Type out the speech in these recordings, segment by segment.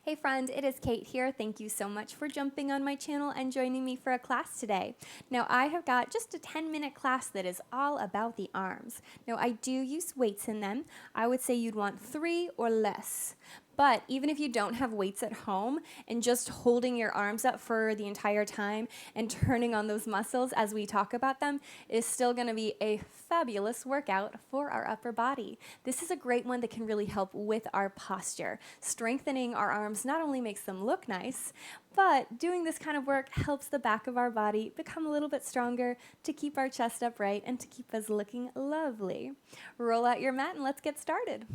Hey friend, it is Kate here. Thank you so much for jumping on my channel and joining me for a class today. Now I have got just a 10-minute class that is all about the arms. Now I do use weights in them. I would say you'd want 3 or less. But even if you don't have weights at home and just holding your arms up for the entire time and turning on those muscles as we talk about them is still going to be a fabulous workout for our upper body. This is a great one that can really help with our posture. Strengthening our arms not only makes them look nice, but doing this kind of work helps the back of our body become a little bit stronger to keep our chest upright and to keep us looking lovely. Roll out your mat and let's get started.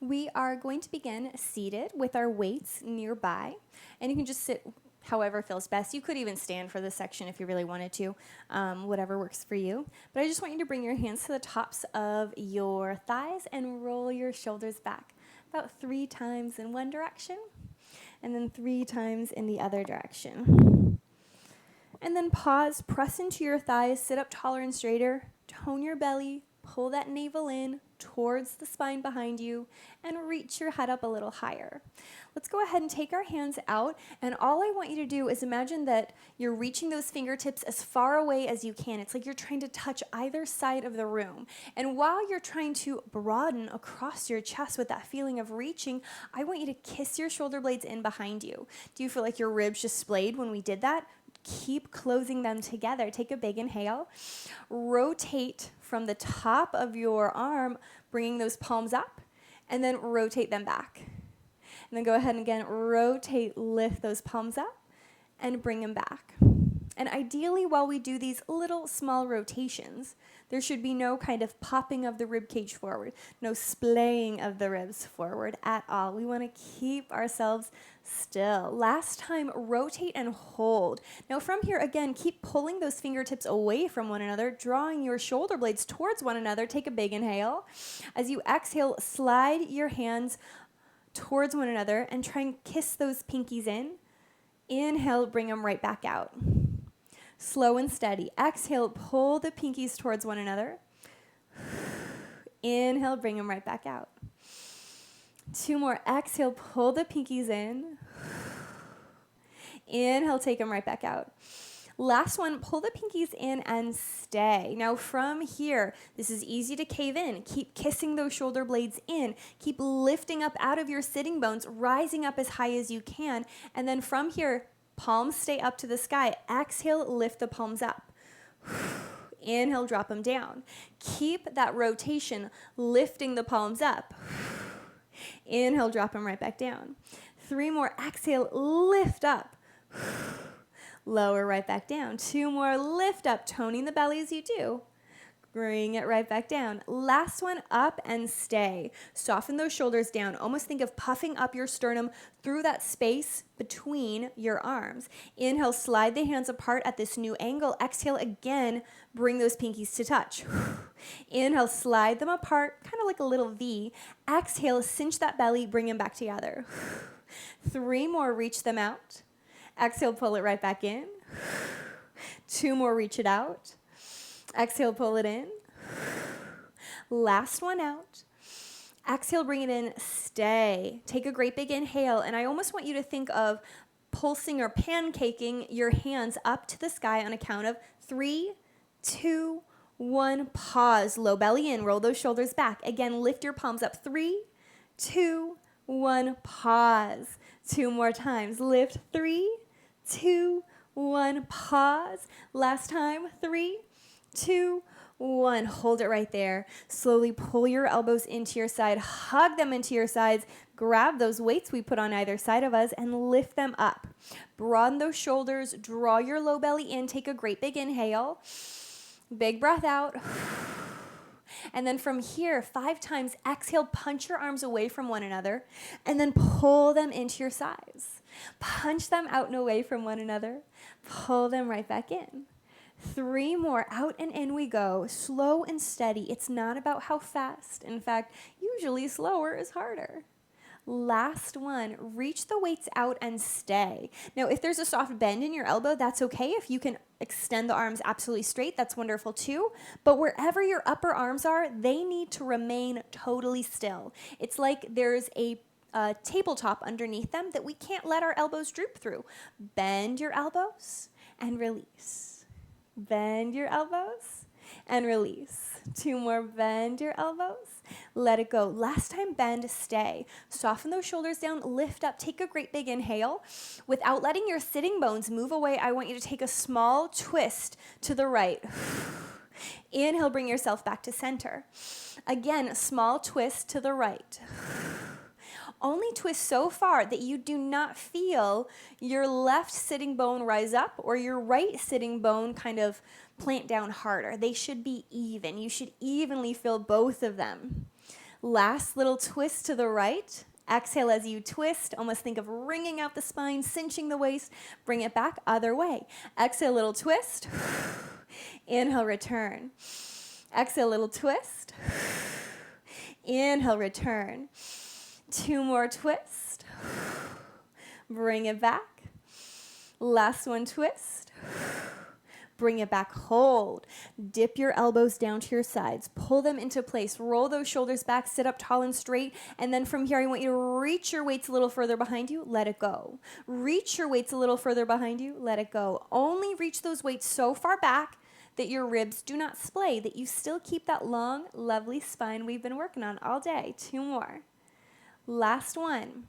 We are going to begin seated with our weights nearby, and you can just sit however feels best. You could even stand for this section if you really wanted to, whatever works for you. But I just want you to bring your hands to the tops of your thighs and roll your shoulders back about 3 times in one direction, and then 3 times in the other direction. And then pause, press into your thighs, sit up taller and straighter, tone your belly, pull that navel in towards the spine behind you, and reach your head up a little higher. Let's go ahead and take our hands out, and all I want you to do is imagine that you're reaching those fingertips as far away as you can. It's like you're trying to touch either side of the room. And while you're trying to broaden across your chest with that feeling of reaching, I want you to kiss your shoulder blades in behind you. Do you feel like your ribs just splayed when we did that? Keep closing them together. Take a big inhale. Rotate from the top of your arm, bringing those palms up, and then rotate them back. And then go ahead and again, rotate, lift those palms up, and bring them back. And ideally, while we do these little small rotations, there should be no kind of popping of the rib cage forward, no splaying of the ribs forward at all. We want to keep ourselves still. Last time, rotate and hold. Now from here, again, keep pulling those fingertips away from one another, drawing your shoulder blades towards one another. Take a big inhale. As you exhale, slide your hands towards one another and try and kiss those pinkies in. Inhale, bring them right back out. Slow and steady. Exhale, pull the pinkies towards one another. Inhale, bring them right back out. 2 more. Exhale, pull the pinkies in. Inhale, take them right back out. Last one, pull the pinkies in and stay. Now from here, this is easy to cave in. Keep kissing those shoulder blades in. Keep lifting up out of your sitting bones, rising up as high as you can. And then from here, palms stay up to the sky. Exhale, lift the palms up. Inhale, drop them down. Keep that rotation, lifting the palms up. Inhale, drop them right back down. 3 more. Exhale, lift up. Lower right back down. 2 more. Lift up, toning the belly as you do. Bring it right back down. Last one, up and stay. Soften those shoulders down. Almost think of puffing up your sternum through that space between your arms. Inhale, slide the hands apart at this new angle. Exhale again, bring those pinkies to touch. Inhale, slide them apart, kind of like a little V. Exhale, cinch that belly, bring them back together. 3 more, reach them out. Exhale, pull it right back in. 2 more, reach it out. Exhale, pull it in. Last one out. Exhale, bring it in, stay. Take a great big inhale, and I almost want you to think of pulsing or pancaking your hands up to the sky on a count of 3, 2, 1. Pause, low belly in, roll those shoulders back. Again, lift your palms up. 3, 2, 1. Pause. 2 more times. Lift. 3, 2, 1. Pause. Last time. 3, 2, 1. Hold it right there. Slowly pull your elbows into your side. Hug them into your sides. Grab those weights we put on either side of us and lift them up. Broaden those shoulders. Draw your low belly in. Take a great big inhale. Big breath out. And then from here, 5 times, exhale, punch your arms away from one another, and then pull them into your sides. Punch them out and away from one another. Pull them right back in. 3 more. Out and in we go. Slow and steady. It's not about how fast. In fact, usually slower is harder. Last one, reach the weights out and stay. Now, if there's a soft bend in your elbow, that's okay. If you can extend the arms absolutely straight, that's wonderful too. But wherever your upper arms are, they need to remain totally still. It's like there's a tabletop underneath them that we can't let our elbows droop through. Bend your elbows and release. Bend your elbows and release. 2 more, bend your elbows, let it go. Last time, bend, stay. Soften those shoulders down, lift up, take a great big inhale. Without letting your sitting bones move away, I want you to take a small twist to the right. Inhale, bring yourself back to center. Again, a small twist to the right. Only twist so far that you do not feel your left sitting bone rise up or your right sitting bone kind of plant down harder. They should be even. You should evenly feel both of them. Last little twist to the right. Exhale as you twist. Almost think of wringing out the spine, cinching the waist. Bring it back, other way. Exhale, little twist. Inhale, return. Exhale, little twist. Inhale, return. 2 more twists. Bring it back. Last one, twist. Bring it back, hold. Dip your elbows down to your sides. Pull them into place. Roll those shoulders back, sit up tall and straight. And then from here, I want you to reach your weights a little further behind you, let it go. Reach your weights a little further behind you, let it go. Only reach those weights so far back that your ribs do not splay, that you still keep that long, lovely spine we've been working on all day. 2 more. Last one.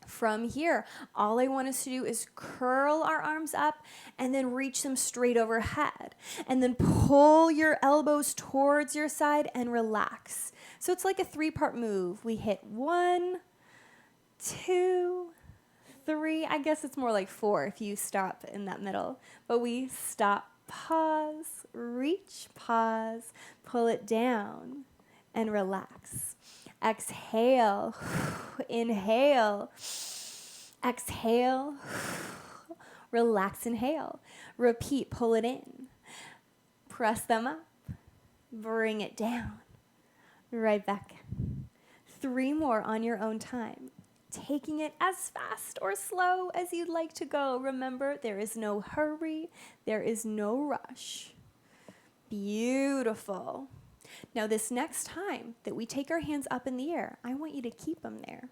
From here, all I want us to do is curl our arms up and then reach them straight overhead. And then pull your elbows towards your side and relax. So it's like a 3-part move. We hit 1, 2, 3. I guess it's more like 4 if you stop in that middle. But we stop, pause, reach, pause, pull it down, and relax. Exhale, inhale, exhale, relax, inhale. Repeat, pull it in, press them up, bring it down, right back. 3 more on your own time, taking it as fast or slow as you'd like to go. Remember, there is no hurry, there is no rush. Beautiful. Now, this next time that we take our hands up in the air, I want you to keep them there.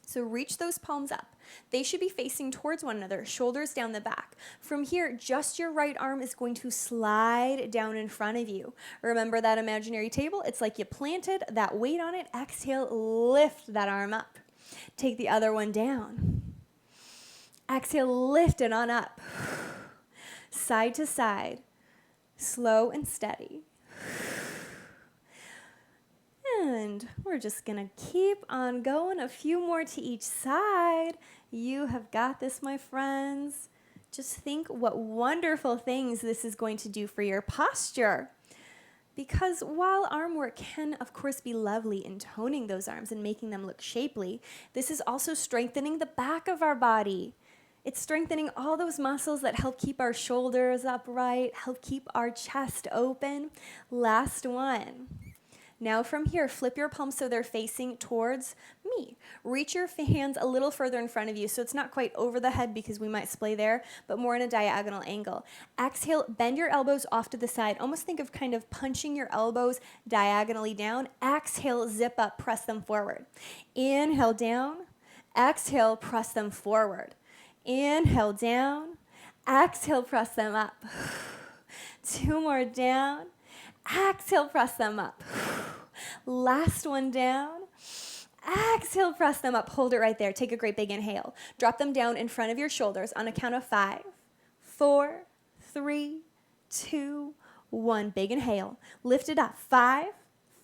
So reach those palms up. They should be facing towards one another, shoulders down the back. From here, just your right arm is going to slide down in front of you. Remember that imaginary table? It's like you planted that weight on it. Exhale, lift that arm up. Take the other one down. Exhale, lift it on up. Side to side, slow and steady. And we're just going to keep on going. A few more to each side. You have got this, my friends. Just think what wonderful things this is going to do for your posture. Because while arm work can, of course, be lovely in toning those arms and making them look shapely, this is also strengthening the back of our body. It's strengthening all those muscles that help keep our shoulders upright, help keep our chest open. Last one. Now from here, flip your palms so they're facing towards me. Reach your hands a little further in front of you so it's not quite over the head because we might splay there, but more in a diagonal angle. Exhale, bend your elbows off to the side. Almost think of kind of punching your elbows diagonally down. Exhale, zip up, press them forward. Inhale, down. Exhale, press them forward. Inhale, down. Exhale, press them up. 2 more down. Exhale, press them up. Last one down. Exhale, press them up. Hold it right there. Take a great big inhale. Drop them down in front of your shoulders on a count of 5, 4, 3, 2, 1. Big inhale. Lift it up. 5,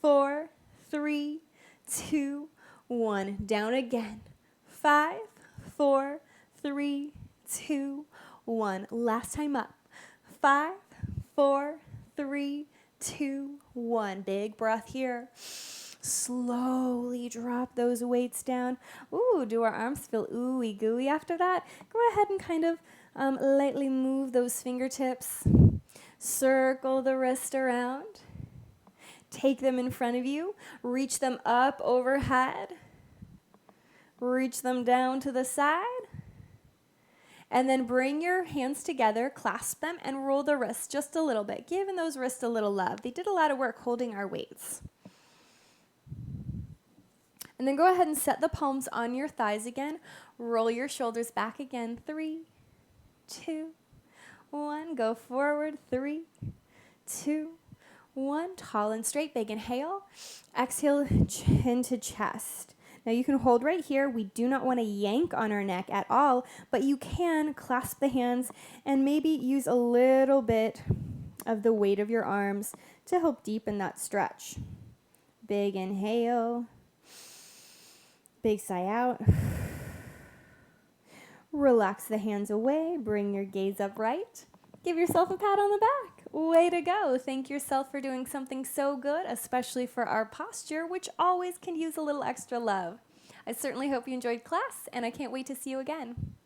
4, 3, 2, 1. Down again. 5, 4, 3, 2, 1. Last time up. 5, 4, 3, 2, 1. Big breath here. Slowly drop those weights down. Ooh, do our arms feel ooey gooey after that? Go ahead and kind of lightly move those fingertips. Circle the wrist around. Take them in front of you. Reach them up overhead. Reach them down to the side. And then bring your hands together, clasp them, and roll the wrists just a little bit, giving those wrists a little love. They did a lot of work holding our weights. And then go ahead and set the palms on your thighs again. Roll your shoulders back again. 3, 2, 1. Go forward. 3, 2, 1. Tall and straight. Big inhale. Exhale, chin to chest. Now you can hold right here. We do not want to yank on our neck at all, but you can clasp the hands and maybe use a little bit of the weight of your arms to help deepen that stretch. Big inhale. Big sigh out. Relax the hands away. Bring your gaze upright. Give yourself a pat on the back. Way to go. Thank yourself for doing something so good, especially for our posture, which always can use a little extra love. I certainly hope you enjoyed class, and I can't wait to see you again.